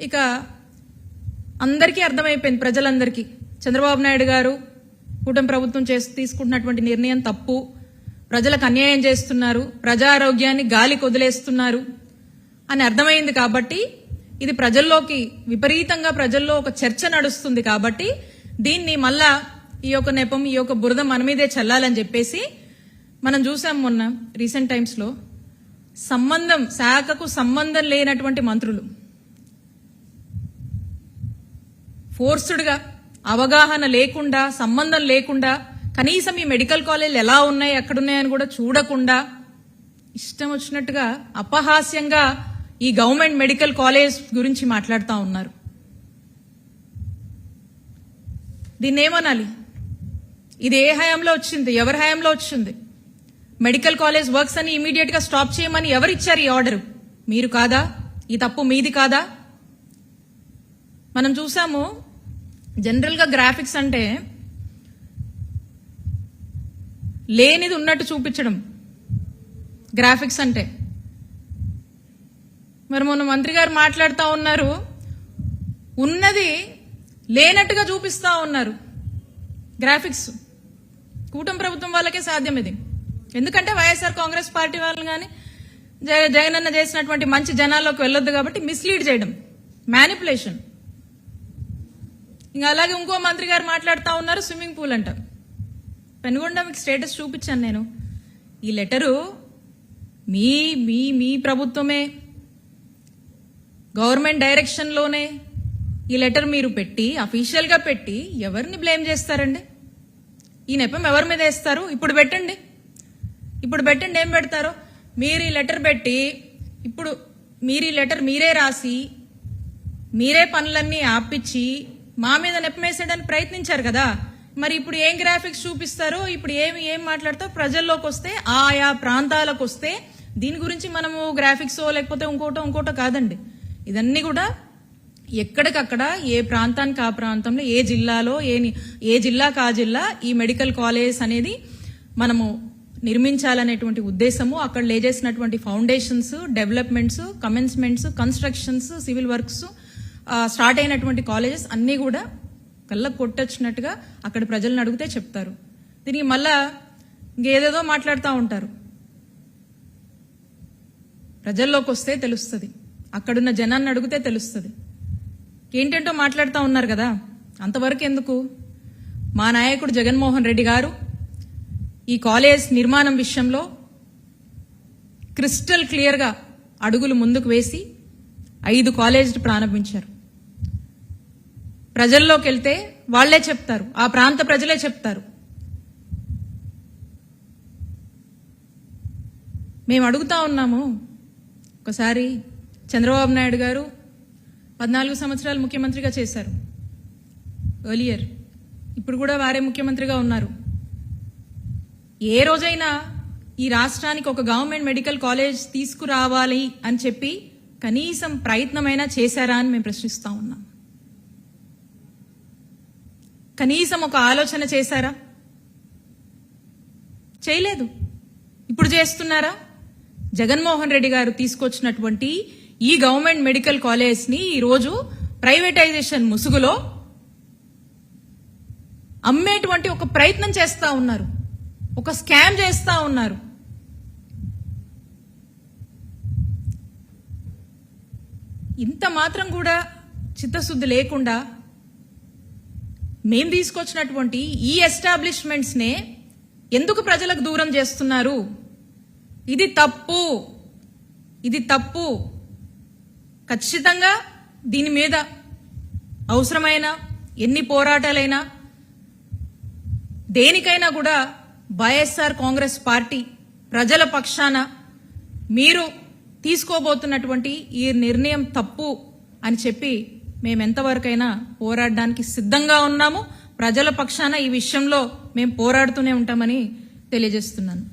ఇక అందరికీ అర్థమైపోయింది, ప్రజలందరికీ చంద్రబాబు నాయుడు గారు కూటమి ప్రభుత్వం తీసుకుంటున్నటువంటి నిర్ణయం తప్పు, ప్రజలకు అన్యాయం చేస్తున్నారు, ప్రజారోగ్యాన్ని గాలికి వదిలేస్తున్నారు అని అర్థమైంది. కాబట్టి ఇది ప్రజల్లోకి విపరీతంగా ప్రజల్లో ఒక చర్చ నడుస్తుంది. కాబట్టి దీన్ని మళ్ళా ఈ యొక్క నెపం, ఈ యొక్క బురద మన మీదే చల్లాలని చెప్పేసి మనం చూసాం మొన్న రీసెంట్ టైమ్స్ లో శాఖకు సంబంధం లేనటువంటి మంత్రులు ఫోర్స్డ్ గా, అవగాహన లేకుండా, సంబంధం లేకుండా, కనీసం ఈ మెడికల్ కాలేజీలు ఎలా ఉన్నాయి, ఎక్కడున్నాయని కూడా చూడకుండా ఇష్టం వచ్చినట్టుగా అపహాస్యంగా ఈ గవర్నమెంట్ మెడికల్ కాలేజ్ గురించి మాట్లాడుతూ ఉన్నారు. దీన్ని ఏమనాలి? ఇది ఏ హయాంలో వచ్చింది? ఎవరి హయాంలో వచ్చింది? మెడికల్ కాలేజ్ వర్క్స్ అని ఇమీడియట్ గా స్టాప్ చేయమని ఎవరు ఇచ్చారు ఈ ఆర్డర్? మీరు కాదా? ఈ తప్పు మీది కాదా? మనం చూసాము, జనరల్ గా గ్రాఫిక్స్ అంటే లేనిది ఉన్నట్టు చూపించడం గ్రాఫిక్స్ అంటే. మరి మొన్న మంత్రి గారు మాట్లాడుతూ ఉన్నారు, ఉన్నది లేనట్టుగా చూపిస్తా ఉన్నారు గ్రాఫిక్స్. కూటమి ప్రభుత్వం వాళ్ళకే సాధ్యం ఇది. ఎందుకంటే వైఎస్ఆర్ కాంగ్రెస్ పార్టీ వాళ్ళు కానీ జగనన్న చేసినటువంటి మంచి జనాల్లోకి వెళ్ళొద్దు కాబట్టి మిస్లీడ్ చేయడం, మ్యానిపులేషన్. ఇంకా అలాగే ఇంకో మంత్రి గారు మాట్లాడుతూ ఉన్నారు, స్విమ్మింగ్ పూల్ అంట. పెనుగొండ మీకు స్టేటస్ చూపించాను నేను. ఈ లెటరు మీ మీ మీ ప్రభుత్వమే, గవర్నమెంట్ డైరెక్షన్ లోనే ఈ లెటర్ మీరు పెట్టి, అఫీషియల్ గా పెట్టి ఎవరిని బ్లేమ్ చేస్తారండి? ఈ నెపం ఎవరి మీద వేస్తారు? ఇప్పుడు పెట్టండి, ఏం పెడతారో. మీరు ఈ లెటర్ పెట్టి, ఇప్పుడు మీరు ఈ లెటర్ మీరే రాసి, మీరే పనులన్నీ ఆపిచ్చి మా మీద నెప్పమేసేయడానికి ప్రయత్నించారు కదా. మరి ఇప్పుడు ఏం గ్రాఫిక్స్ చూపిస్తారో, ఇప్పుడు ఏం మాట్లాడతారో, ప్రజల్లోకి వస్తే, ఆయా ప్రాంతాలకు వస్తే దీని గురించి మనము గ్రాఫిక్స్ లేకపోతే ఇంకోటో కాదండి. ఇదన్నీ కూడా ఎక్కడికక్కడ ఏ ప్రాంతానికి ఆ ప్రాంతంలో, ఏ జిల్లాలో ఏ జిల్లాకు ఆ జిల్లా ఈ మెడికల్ కాలేజ్ అనేది మనము నిర్మించాలనేటువంటి ఉద్దేశము, అక్కడ లేజేసినటువంటి foundations, developments, commencements, constructions, civil works, start అయినటువంటి కాలేజెస్ అన్నీ కూడా కళ్ళకు కొట్టొచ్చినట్టుగా అక్కడ ప్రజలను అడిగితే చెప్తారు. దీనికి మళ్ళా ఇంకేదేదో మాట్లాడుతూ ఉంటారు. ప్రజల్లోకి వస్తే తెలుస్తుంది, అక్కడున్న జనాన్ని అడిగితే తెలుస్తుంది. ఏంటంటో మాట్లాడుతూ ఉన్నారు కదా, అంతవరకు ఎందుకు? మా నాయకుడు జగన్మోహన్ రెడ్డి గారు ఈ కాలేజ్ నిర్మాణం విషయంలో క్రిస్టల్ క్లియర్ గా అడుగులు ముందుకు వేసి 5 కాలేజీలు ప్రారంభించారు. ప్రజల్లోకి వెళ్తే వాళ్లే చెప్తారు, ఆ ప్రాంత ప్రజలే చెప్తారు. మేము అడుగుతా ఉన్నాము, ఒకసారి చంద్రబాబు నాయుడు గారు 14 సంవత్సరాలు ముఖ్యమంత్రిగా చేశారు ఎర్లియర్, ఇప్పుడు కూడా వారే ముఖ్యమంత్రిగా ఉన్నారు. ఏ రోజైనా ఈ రాష్ట్రానికి ఒక గవర్నమెంట్ మెడికల్ కాలేజ్ తీసుకురావాలి అని చెప్పి కనీసం ప్రయత్నమైనా చేశారా అని మేము ప్రశ్నిస్తా ఉన్నాం. కనీసం ఒక ఆలోచన చేశారా? చేయలేదు. ఇప్పుడు చేస్తున్నారా? జగన్మోహన్ రెడ్డి గారు తీసుకొచ్చినటువంటి ఈ గవర్నమెంట్ మెడికల్ కాలేజ్ ని ఈరోజు ప్రైవేటైజేషన్ ముసుగులో అమ్మేటువంటి ఒక ప్రయత్నం చేస్తా ఉన్నారు, ఒక స్కామ్ చేస్తా ఉన్నారు. ఇంత మాత్రం కూడా చిత్తశుద్ధి లేకుండా మేం తీసుకొచ్చినటువంటి ఈ ఎస్టాబ్లిష్మెంట్స్ నే ఎందుకు ప్రజలకు దూరం చేస్తున్నారు? ఇది తప్పు. ఖచ్చితంగా దీని మీద అవసరమైన ఎన్ని పోరాటాలైనా, దేనికైనా కూడా వైఎస్ఆర్ కాంగ్రెస్ పార్టీ ప్రజల పక్షాన మీరు తీసుకోబోతున్నటువంటి ఈ నిర్ణయం తప్పు అని చెప్పి మేమెంతవరకైనా పోరాడడానికి సిద్ధంగా ఉన్నాము. ప్రజల పక్షాన ఈ విషయంలో మేము పోరాడుతూనే ఉంటామని తెలియజేస్తున్నాను.